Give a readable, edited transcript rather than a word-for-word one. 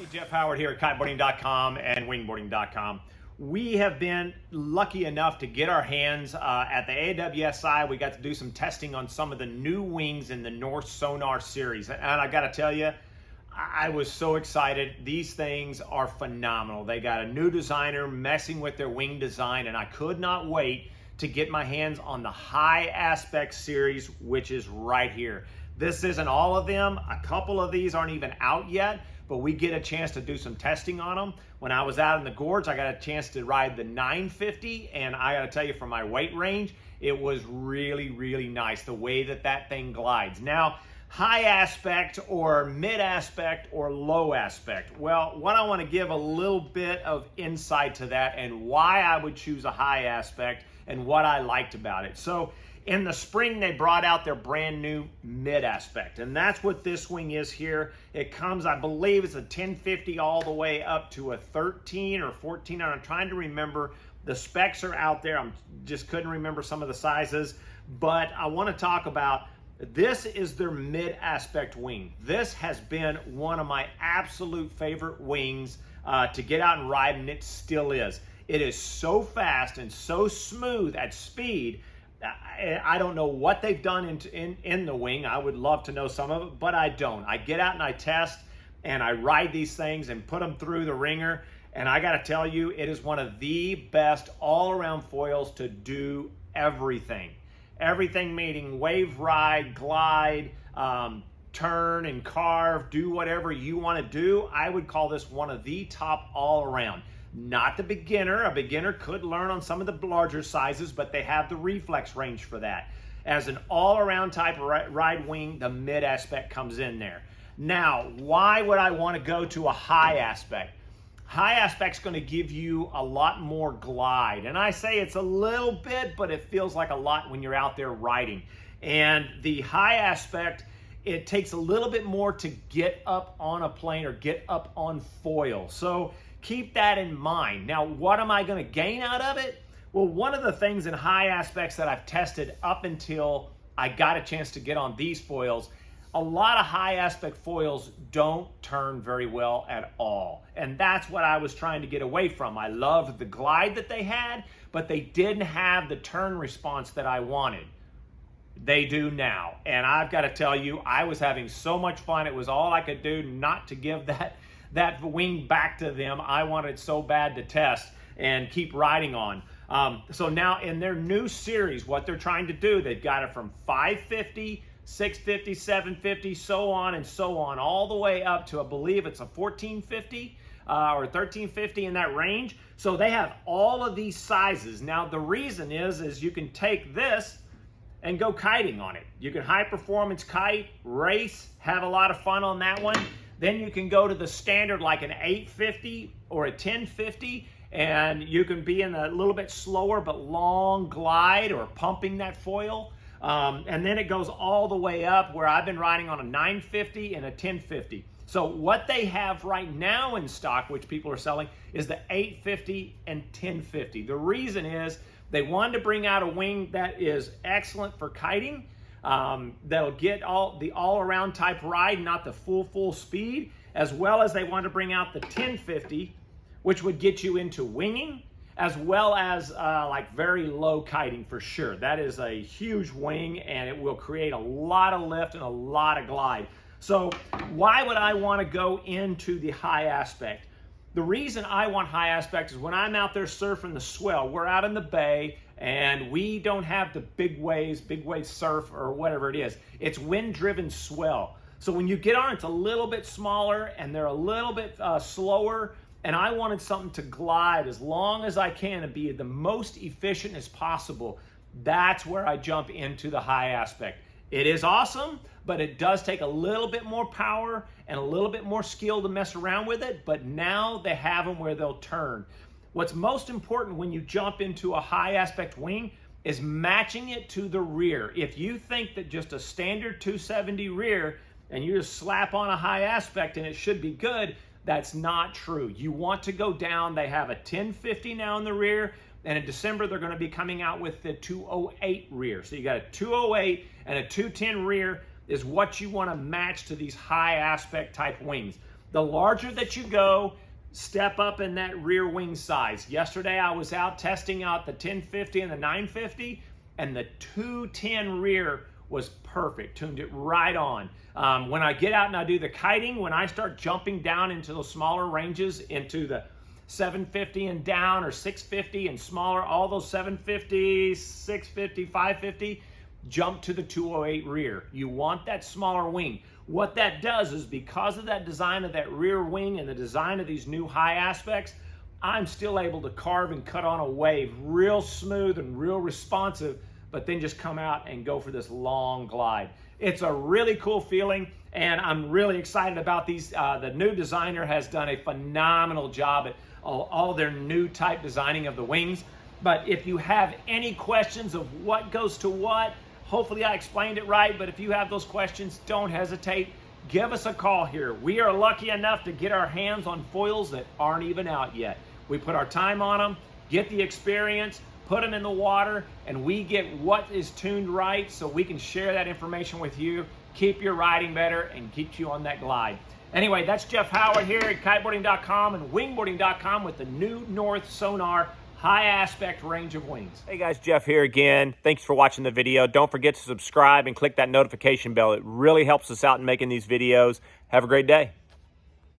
Hey, Jeff Howard here at Kiteboarding.com and wingboarding.com. We have been lucky enough to get our hands at the AWSI. We got to do some testing on some of the new wings in the North Sonar series. And I got to tell you, I was so excited. These things are phenomenal. They got a new designer messing with their wing design, and I could not wait to get my hands on the high aspect series, which is right here. This isn't all of them. A couple of these aren't even out yet, but we get a chance to do some testing on them. When I was out in the gorge, I got a chance to ride the 950, and I gotta tell you, for my weight range, it was really, really nice the way that that thing glides. Now, high aspect or mid aspect or low aspect. Well, what I wanna give a little bit of insight to that and why I would choose a high aspect and what I liked about it. So in the spring, they brought out their brand new mid aspect, and that's what this wing is here. It comes, I believe it's a 1050 all the way up to a 13 or 14. I'm trying to remember. The specs are out there. I just couldn't remember some of the sizes, but I want to talk about this is their mid aspect wing. This has been one of my absolute favorite wings to get out and ride, and it still is. It is so fast and so smooth at speed. I don't know what they've done in the wing. I would love to know some of it, but I don't. I get out and I test and I ride these things and put them through the ringer. And I got to tell you, it is one of the best all-around foils to do everything. Everything meaning wave ride, glide, turn and carve, do whatever you want to do. I would call this one of the top all-around. Not the beginner. A beginner could learn on some of the larger sizes, but they have the reflex range for that. As an all-around type of ride wing, the mid aspect comes in there. Now, why would I want to go to a high aspect? High aspect's going to give you a lot more glide. And I say it's a little bit, but it feels like a lot when you're out there riding. And the high aspect, it takes a little bit more to get up on a plane or get up on foil. So keep that in mind. Now, what am I going to gain out of it? Well, one of the things in high aspects that I've tested up until I got a chance to get on these foils, a lot of high aspect foils don't turn very well at all. And that's what I was trying to get away from. I loved the glide that they had, but they didn't have the turn response that I wanted. They do now. And I've got to tell you, I was having so much fun. It was all I could do not to give that wing back to them. I wanted so bad to test and keep riding on. So now in their new series, what they're trying to do, they've got it from 550, 650, 750, so on, all the way up to, I believe it's a 1450 or 1350 in that range. So they have all of these sizes. Now the reason is you can take this and go kiting on it. You can high performance kite, race, have a lot of fun on that one. Then you can go to the standard like an 850 or a 1050, and you can be in a little bit slower but long glide or pumping that foil. And then it goes all the way up where I've been riding on a 950 and a 1050. So what they have right now in stock, which people are selling, is the 850 and 1050. The reason is they wanted to bring out a wing that is excellent for kiting, that'll get all-around type ride, not the full speed, as well as they want to bring out the 1050, which would get you into winging, as well as like very low kiting for sure. That is a huge wing, and it will create a lot of lift and a lot of glide. So why would I want to go into the high aspect? The reason I want high aspect is when I'm out there surfing the swell, we're out in the bay, and we don't have the big waves surf or whatever it is. It's wind-driven swell. So when you get on, it's a little bit smaller and they're a little bit slower, and I wanted something to glide as long as I can and be the most efficient as possible. That's where I jump into the high aspect. It is awesome, but it does take a little bit more power and a little bit more skill to mess around with it, but now they have them where they'll turn. What's most important when you jump into a high aspect wing is matching it to the rear. If you think that just a standard 270 rear and you just slap on a high aspect and it should be good, that's not true. You want to go down. They have a 1050 now in the rear, and in December they're going to be coming out with the 208 rear. So you got a 208 and a 210 rear is what you want to match to these high aspect type wings. The larger that you go, step up in that rear wing size. Yesterday I was out testing out the 1050 and the 950, and the 210 rear was perfect, tuned it right on. When I get out and I do the kiting, when I start jumping down into those smaller ranges, into the 750 and down, or 650 and smaller, all those 750, 650, 550, jump to the 208 rear. You want that smaller wing. What that does is, because of that design of that rear wing and the design of these new high aspects, I'm still able to carve and cut on a wave real smooth and real responsive, but then just come out and go for this long glide. It's a really cool feeling, and I'm really excited about these. The new designer has done a phenomenal job at all their new type designing of the wings. But if you have any questions of what goes to what, hopefully I explained it right, but if you have those questions, don't hesitate. Give us a call here. We are lucky enough to get our hands on foils that aren't even out yet. We put our time on them, get the experience, put them in the water, and we get what is tuned right so we can share that information with you, keep your riding better, and keep you on that glide. Anyway, that's Jeff Howard here at Kiteboarding.com and wingboarding.com with the new North Sonar high aspect range of wings. Hey guys, Jeff here again. Thanks for watching the video. Don't forget to subscribe and click that notification bell. It really helps us out in making these videos. Have a great day.